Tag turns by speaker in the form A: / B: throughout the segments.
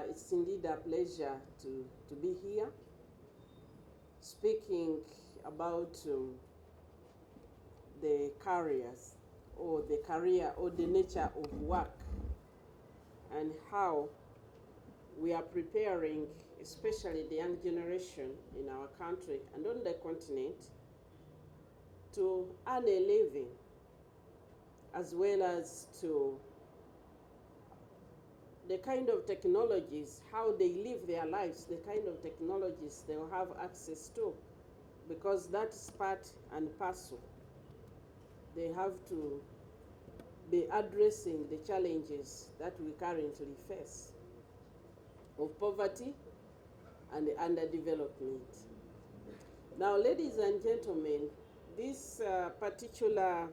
A: it's indeed a pleasure to be here speaking about the careers or the career or the nature of work and how we are preparing, especially the young generation in our country and on the continent, to earn a living as well as to the kind of technologies, how they live their lives, the kind of technologies they will have access to, because that's part and parcel. They have to be addressing the challenges that we currently face of poverty and underdevelopment. Now, ladies and gentlemen, this particular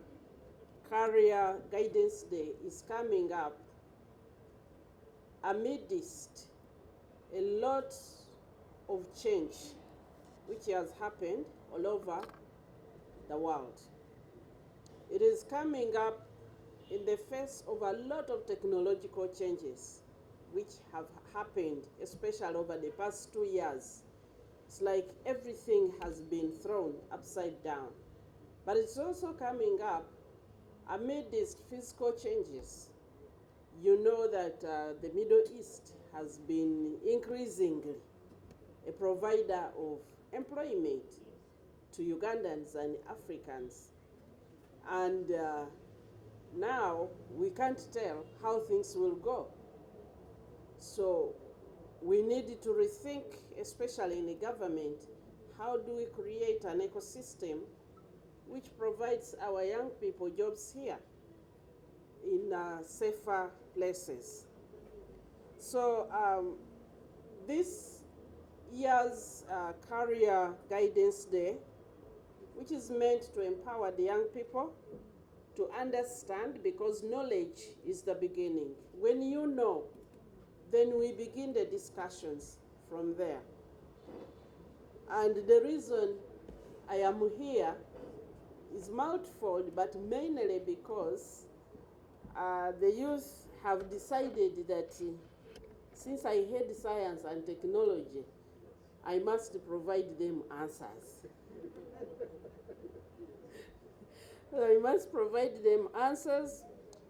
A: Career Guidance Day is coming up amidst a lot of change which has happened all over the world. It is coming up in the face of a lot of technological changes which have happened, especially over the past 2 years. It's like everything has been thrown upside down. But it's also coming up amid these physical changes. You know that the Middle East has been increasingly a provider of employment to Ugandans and Africans. And now we can't tell how things will go. So we need to rethink, especially in the government, how do we create an ecosystem which provides our young people jobs here in safer places. So this year's Career Guidance Day, which is meant to empower the young people to understand, because knowledge is the beginning. When you know, then we begin the discussions from there. And the reason I am here is multifold, but mainly because the youth have decided that since I hate science and technology, I must provide them answers. I must provide them answers.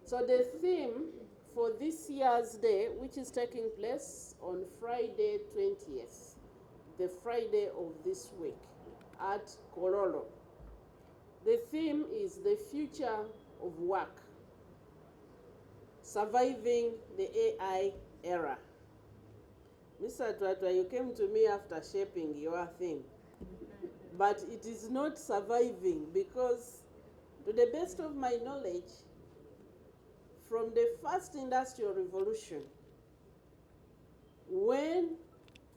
A: So the theme for this year's day, which is taking place on Friday 20th, the Friday of this week at Kololo. The theme is the future of work, surviving the AI era. Mr. Twatwa, you came to me after shaping your theme, but it is not surviving because, to the best of my knowledge, from the first industrial revolution, when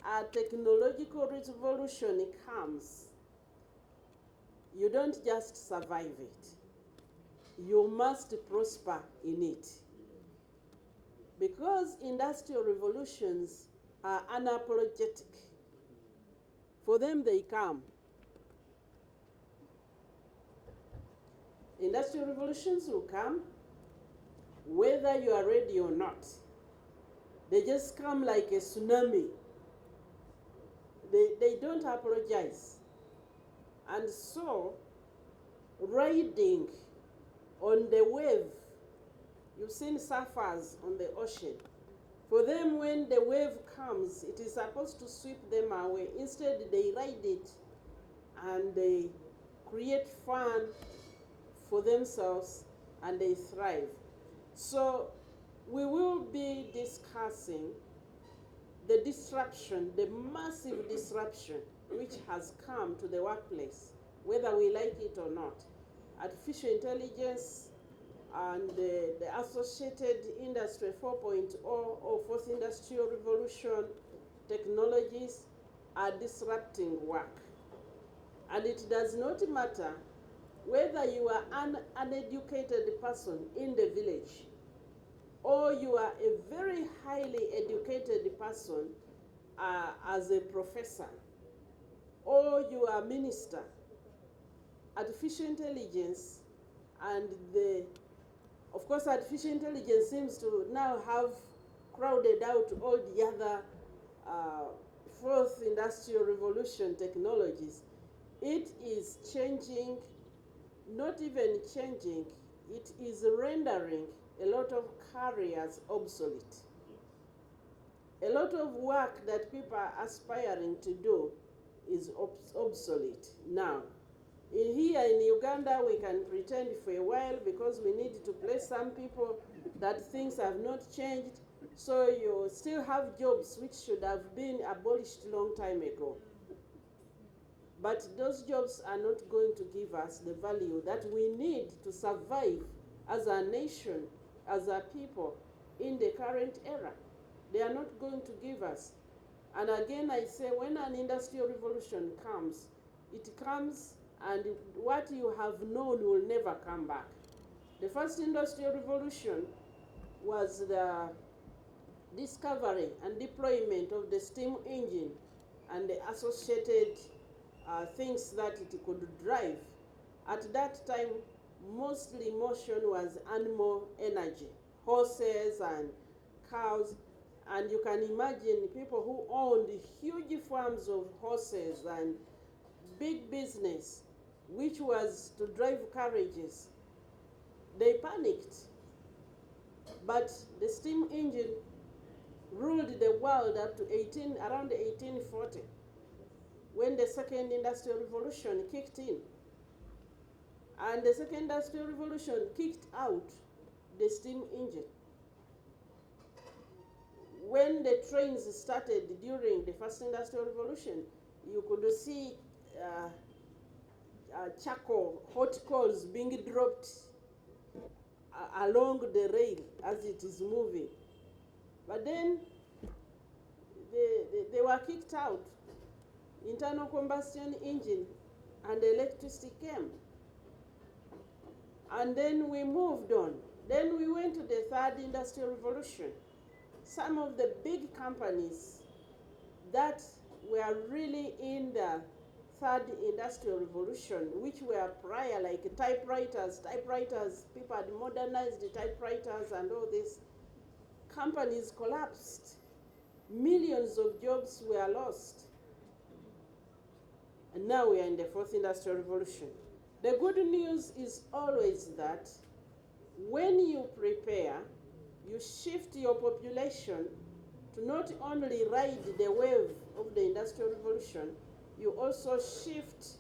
A: a technological revolution comes, you don't just survive it. You must prosper in it. Because industrial revolutions are unapologetic. For them, they come. Industrial revolutions will come whether you are ready or not. They just come like a tsunami. They don't apologize. And so, riding on the wave, you've seen surfers on the ocean. For them, when the wave comes, it is supposed to sweep them away. Instead, they ride it and they create fun for themselves and they thrive. So we will be discussing the disruption, the massive disruption which has come to the workplace, whether we like it or not. Artificial intelligence and the associated Industry 4.0 or Fourth Industrial Revolution technologies are disrupting work. And it does not matter whether you are an uneducated person in the village or you are a very highly educated person as a professor, or you are a minister. Artificial intelligence and of course, artificial intelligence seems to now have crowded out all the other fourth industrial revolution technologies. It is changing, not even changing, it is rendering a lot of careers obsolete. A lot of work that people are aspiring to do is obsolete now. Here in Uganda, we can pretend for a while because we need to place some people that things have not changed. So you still have jobs which should have been abolished long time ago. But those jobs are not going to give us the value that we need to survive as a nation, as a people in the current era. They are not going to give us. And again, I say, when an industrial revolution comes, it comes and what you have known will never come back. The first industrial revolution was the discovery and deployment of the steam engine and the associated things that it could drive. At that time, mostly motion was animal energy, horses and cows. And you can imagine people who owned huge farms of horses and big business, which was to drive carriages. They panicked. But the steam engine ruled the world up to around 1840, when the second industrial revolution kicked in. And the second industrial revolution kicked out the steam engine. When the trains started during the first industrial revolution, you could see charcoal, hot coals being dropped along the rail as it is moving. But then they were kicked out. Internal combustion engine and electricity came. And then we moved on. Then we went to the third industrial revolution. Some of the big companies that were really in the third industrial revolution, which were prior, like typewriters, people had modernized the typewriters and all this, companies collapsed. Millions of jobs were lost. And now we are in the fourth industrial revolution. The good news is always that when you prepare, you shift your population to not only ride the wave of the industrial revolution, you also shift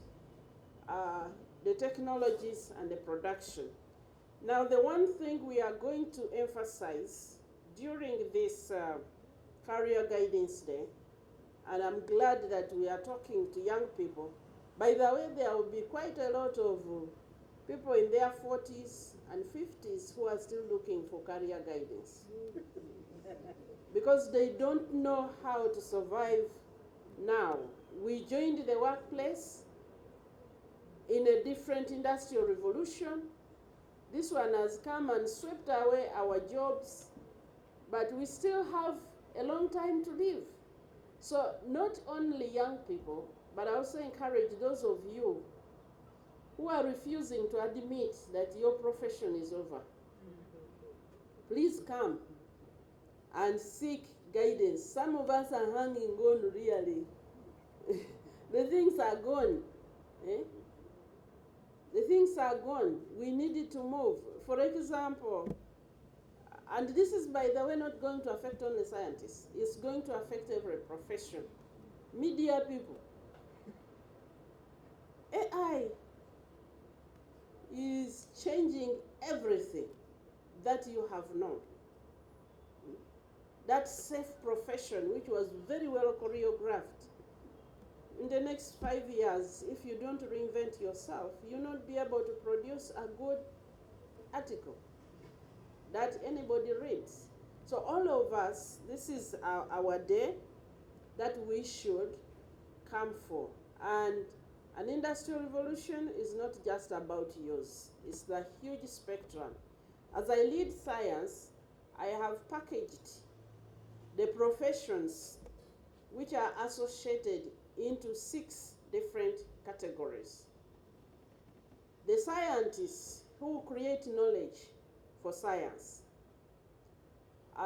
A: the technologies and the production. Now, the one thing we are going to emphasize during this Career Guidance Day, and I'm glad that we are talking to young people. By the way, there will be quite a lot of people in their 40s and 50s who are still looking for career guidance because they don't know how to survive now. We joined the workplace in a different industrial revolution. This one has come and swept away our jobs, but we still have a long time to live. So not only young people, but I also encourage those of you who are refusing to admit that your profession is over. Please come and seek guidance. Some of us are hanging on really. The things are gone. The things are gone. We needed to move. For example, and this is, by the way, not going to affect only scientists. It's going to affect every profession. Media people. AI is changing everything that you have known. That safe profession, which was very well choreographed, in the next 5 years, if you don't reinvent yourself, you'll not be able to produce a good article that anybody reads. So all of us, this is our day that we should come for. And an industrial revolution is not just about use. It's the huge spectrum. As I lead science, I have packaged the professions which are associated into 6 different categories. The scientists who create knowledge for science.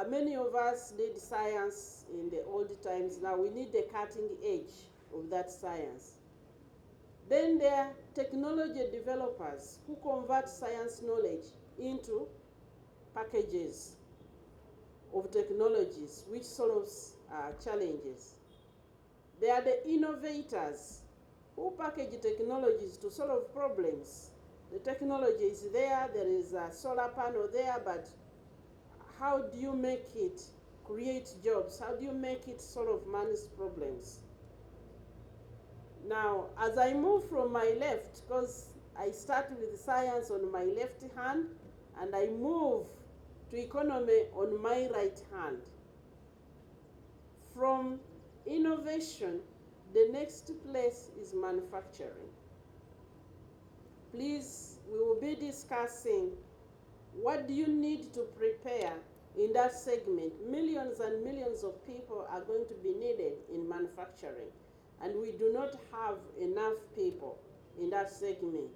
A: Many of us did science in the old times. Now we need the cutting edge of that science. Then there are technology developers who convert science knowledge into packages of technologies which solves challenges. There are the innovators who package technologies to solve problems. The technology is there, there is a solar panel there, but how do you make it create jobs? How do you make it solve man's problems? Now, as I move from my left, because I start with science on my left hand, and I move to economy on my right hand. From innovation, the next place is manufacturing. Please, we will be discussing what do you need to prepare in that segment. Millions and millions of people are going to be needed in manufacturing, and we do not have enough people in that segment.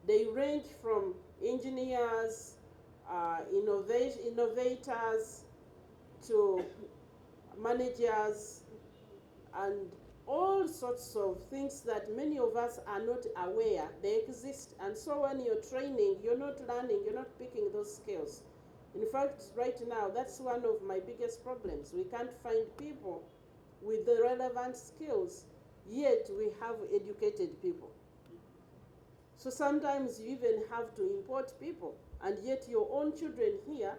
A: They range from engineers, innovators, to managers, and all sorts of things that many of us are not aware they exist. And so when you're training, you're not learning, you're not picking those skills. In fact, right now, that's one of my biggest problems. We can't find people with the relevant skills, yet we have educated people. So sometimes you even have to import people, and yet your own children here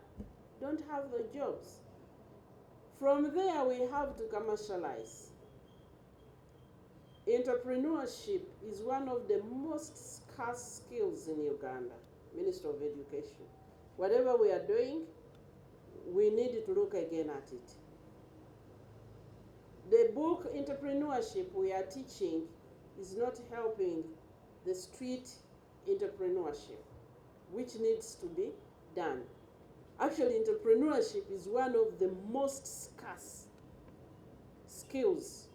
A: don't have the jobs. From there, we have to commercialize. Entrepreneurship is one of the most scarce skills in Uganda, Minister of Education. Whatever we are doing, we need to look again at it. The book Entrepreneurship we are teaching is not helping the street entrepreneurship, which needs to be done. Actually, entrepreneurship is one of the most scarce skills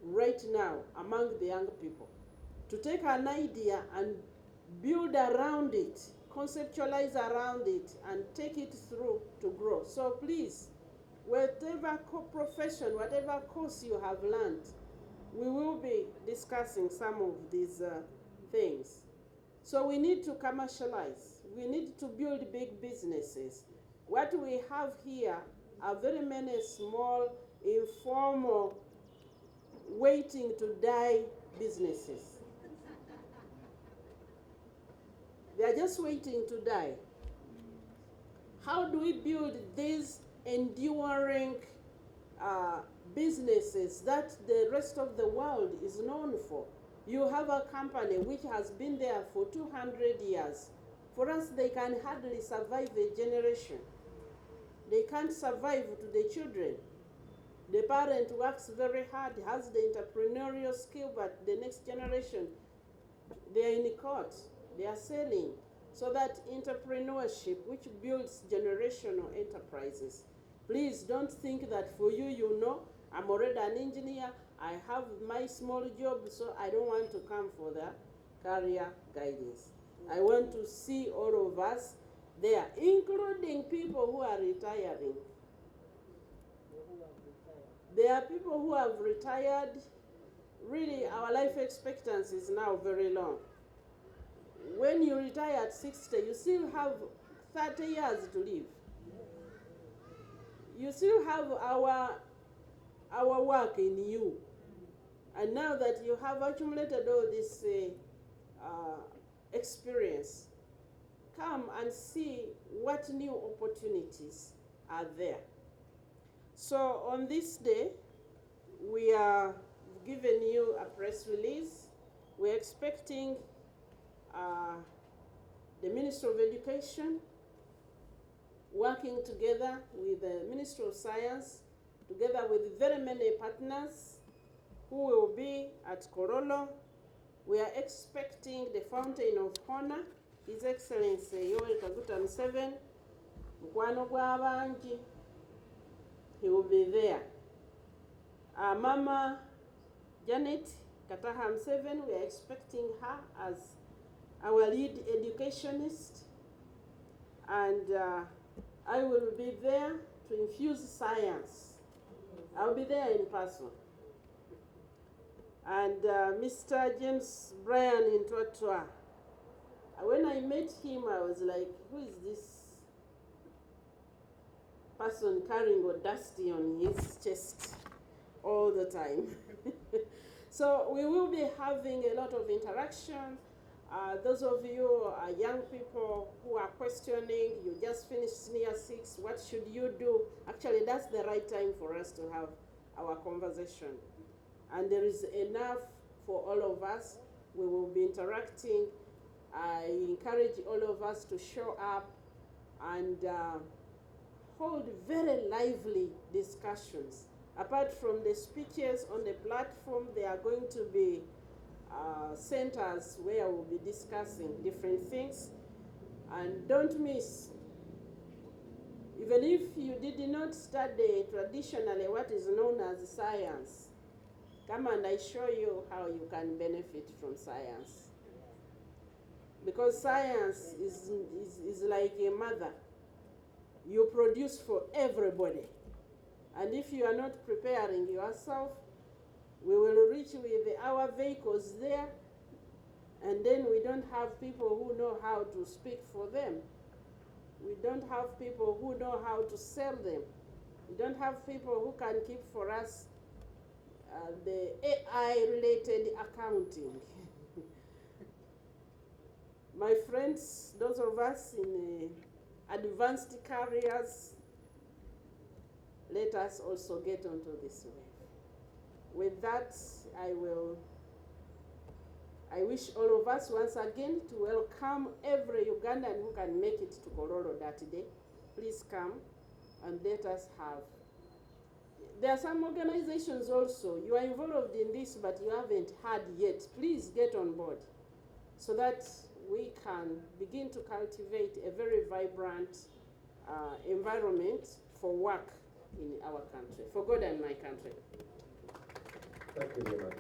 A: right now among the young people. To take an idea and build around it, conceptualize around it, and take it through to grow. So please, whatever profession, whatever course you have learned, we will be discussing some of these things. So we need to commercialize. We need to build big businesses. What we have here are very many small, informal, waiting to die businesses. They are just waiting to die. How do we build these enduring businesses that the rest of the world is known for? You have a company which has been there for 200 years. For us, they can hardly survive a generation. They can't survive to the children. The parent works very hard, has the entrepreneurial skill, but the next generation, they are in court, they are selling. So that entrepreneurship, which builds generational enterprises. Please don't think that for you, you know, I'm already an engineer, I have my small job, so I don't want to come for the career guidance. I want to see all of us there, including people who are retiring. There are people who have retired. Really, our life expectancy is now very long. When you retire at 60, you still have 30 years to live. You still have our work in you. And now that you have accumulated all this experience, come and see what new opportunities are there. So on this day, we are giving you a press release. We're expecting the Minister of Education working together with the Minister of Science, together with very many partners who will be at Korolo. We are expecting the Fountain of Honor, His Excellency Yoweri Kaguta Museveni, Mukwano gw'abangi. He will be there. Mama Janet Kataha Museveni, we are expecting her as our lead educationist. And I will be there to infuse science. I'll be there in person. And Mr. James Bryan in Twatwa. When I met him, I was like, who is this person carrying audacity on his chest all the time? So we will be having a lot of interaction. Those of you young people who are questioning, you just finished senior 6, what should you do? Actually, that's the right time for us to have our conversation. And there is enough for all of us. We will be interacting. I encourage all of us to show up and hold very lively discussions. Apart from the speeches on the platform, there are going to be centers where we'll be discussing different things. And don't miss, even if you did not study traditionally what is known as science, come and I show you how you can benefit from science. Because science is like a mother. You produce for everybody. And if you are not preparing yourself, we will reach with our vehicles there, and then we don't have people who know how to speak for them. We don't have people who know how to sell them. We don't have people who can keep for us the AI-related accounting. My friends, those of us in advanced careers, let us also get onto this wave. With that, I wish all of us once again to welcome every Ugandan who can make it to Kololo that day. Please come and let us have. There are some organizations also, you are involved in this but you haven't had yet. Please get on board so that we can begin to cultivate a very vibrant environment for work in our country, for God and my country.
B: Thank you very much.